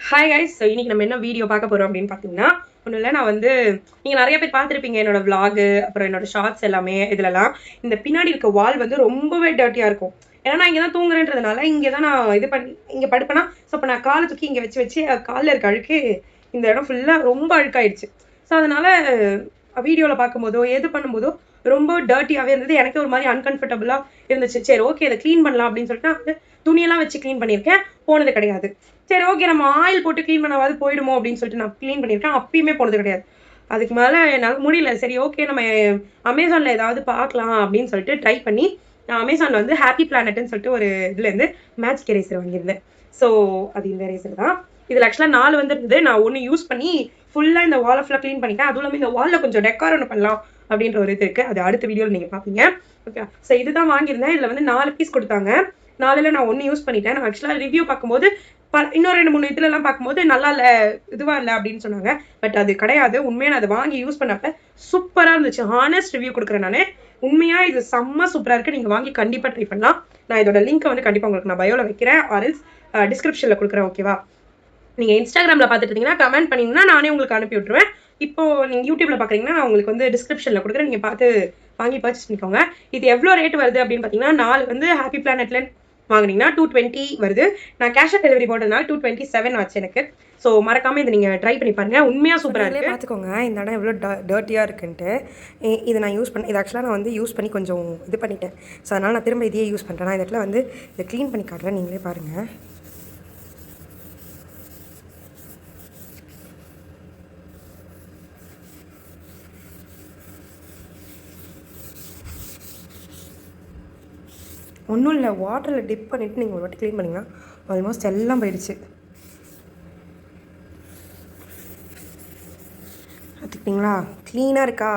Hi guys. So இன்னைக்கு நம்ம என்ன வீடியோ பார்க்க போறோம் அப்படின்னு பார்த்தீங்கன்னா, ஒன்றும் இல்லை, நான் வந்து நீங்கள் நிறைய பேர் பார்த்துருப்பீங்க என்னோட விளாகு, அப்புறம் என்னோட ஷார்ட்ஸ் எல்லாமே. இதுலலாம் இந்த பின்னாடி இருக்க வால் வந்து ரொம்பவே டர்ட்டியாக இருக்கும். ஏன்னா நான் இங்கே தான் தூங்குறேன்றதுனால இங்கே தான் நான் இது பண்ணி இங்கே படுப்பேனா. ஸோ இப்போ நான் காலை தூக்கி இங்கே வச்சு வச்சு காலில் இருக்க அழுக்கு இந்த இடம் ஃபுல்லாக ரொம்ப அழுக்காயிடுச்சு. ஸோ அதனால வீடியோவில் பார்க்கும்போதோ எது பண்ணும்போதோ ரொம்ப டர்ட்டியாகவே இருந்தது. எனக்கு ஒரு மாதிரி அன்கம்ஃபர்டபுளாக இருந்துச்சு. சரி, ஓகே, இதை க்ளீன் பண்ணலாம் அப்படின்னு சொல்லிட்டு நான் வந்து துணியெல்லாம் வச்சு க்ளீன் பண்ணியிருக்கேன். போனது கிடையாது. சரி, ஓகே, நம்ம ஆயில் போட்டு க்ளீன் பண்ணாவது போயிடுமோ அப்படின்னு சொல்லிட்டு நான் க்ளீன் பண்ணியிருக்கேன். அப்பயுமே போனது கிடையாது. அதுக்கு மேலே என்னால் முடியல. சரி, ஓகே, நம்ம அமேசானில் ஏதாவது பார்க்கலாம் அப்படின்னு சொல்லிட்டு ட்ரை பண்ணி நான் அமேசானில் வந்து ஹாப்பி பிளானட்னு சொல்லிட்டு ஒரு இதுலேருந்து மேஜிக் எரேசர் வாங்கியிருந்தேன். ஸோ அது இந்த எரேசர் தான். இதில் ஆக்சுவலாக 4 வந்துருந்தது. நான் ஒன்று யூஸ் பண்ணி ஃபுல்லாக இந்த வாலை ஃபுல்லாக க்ளீன் பண்ணிட்டேன். அதுவும் இல்லாமல் இந்த வாலில் கொஞ்சம் டெக்கார் ஒன்று பண்ணலாம் அப்படின்ற ஒரு இது இருக்குது. அது அடுத்த வீடியோவில் நீங்கள் பார்ப்பீங்க. ஓகே, ஸோ இதுதான் வாங்கியிருந்தேன். இதில் வந்து 4 பீஸ் கொடுத்தாங்க. 4ல் நான் 1 யூஸ் பண்ணிட்டேன். நான் ஆக்சுவலாக ரிவ்யூ பார்க்கும்போது இன்னும் 2-3 இதுலலாம் பார்க்கும்போது நல்லா இல்லை, இதுவாக இல்லை அப்படின்னு சொன்னாங்க. பட் அது கிடையாது. உண்மையாக நான் அதை வாங்கி யூஸ் பண்ணப்ப சூப்பராக இருந்துச்சு. ஹானஸ்ட் ரிவ்யூ கொடுக்குறேன் நான். உண்மையாக இது செம்ம சூப்பராக இருக்குது. நீங்கள் வாங்கி கண்டிப்பாக ட்ரை பண்ணலாம். நான் இதோட லிங்க்கை வந்து கண்டிப்பாக உங்களுக்கு நான் பயோவில் வைக்கிறேன், ஆர்எல்ஸ் டிஸ்கிரிப்ஷனில் கொடுக்குறேன். ஓகேவா? நீங்கள் இன்ஸ்டாகிராமில் பார்த்துட்டு இருந்தீங்கன்னா கமெண்ட் பண்ணிங்கன்னா நானே உங்களுக்கு அனுப்பி விட்டுருவேன். இப்போ நீங்கள் யூடியூப்பில் பார்க்குறீங்கன்னா நான் உங்களுக்கு வந்து டிஸ்கிரிப்ஷனில் கொடுக்குறேன். நீங்கள் பார்த்து வாங்கி பர்ச்சேஸ் பண்ணிக்கோங்க. இது எவ்வளோ ரேட் வருது அப்படின்னு பார்த்தீங்கன்னா, 4 வந்து ஹாப்பி பிளானட்ல வாங்கினீங்கன்னா 220 வருது. நான் கேஷ் ஆன் டெலிவரி போட்டதுனால 227 ஆச்சு எனக்கு. ஸோ மறக்காமல் இதை நீங்கள் ட்ரை பண்ணி பாருங்கள். உண்மையாக சூப்பராக இருக்குது. பார்த்துக்கோங்க இந்த இடம் எவ்வளோ டர்ட்டியாக இருக்குன்ட்டு. இதை நான் யூஸ் பண்ணேன். இது ஆக்சுவலாக நான் வந்து யூஸ் பண்ணி கொஞ்சம் இது பண்ணிட்டேன். ஸோ அதனால் நான் திரும்ப இதையே யூஸ் பண்ணுறேன். நான் இந்த இடத்துல வந்து இதை க்ளீன் பண்ணி காட்டுறேன், நீங்களே பாருங்கள். ஒன்றும் இல்லை, வாட்டரில் டிப் பண்ணிவிட்டு நீங்கள் ஒரு வாட்டி க்ளீன் பண்ணிங்கன்னா ஆல்மோஸ்ட் எல்லாம் போயிடுச்சு. பார்த்துக்கிட்டிங்களா? க்ளீனாக இருக்கா?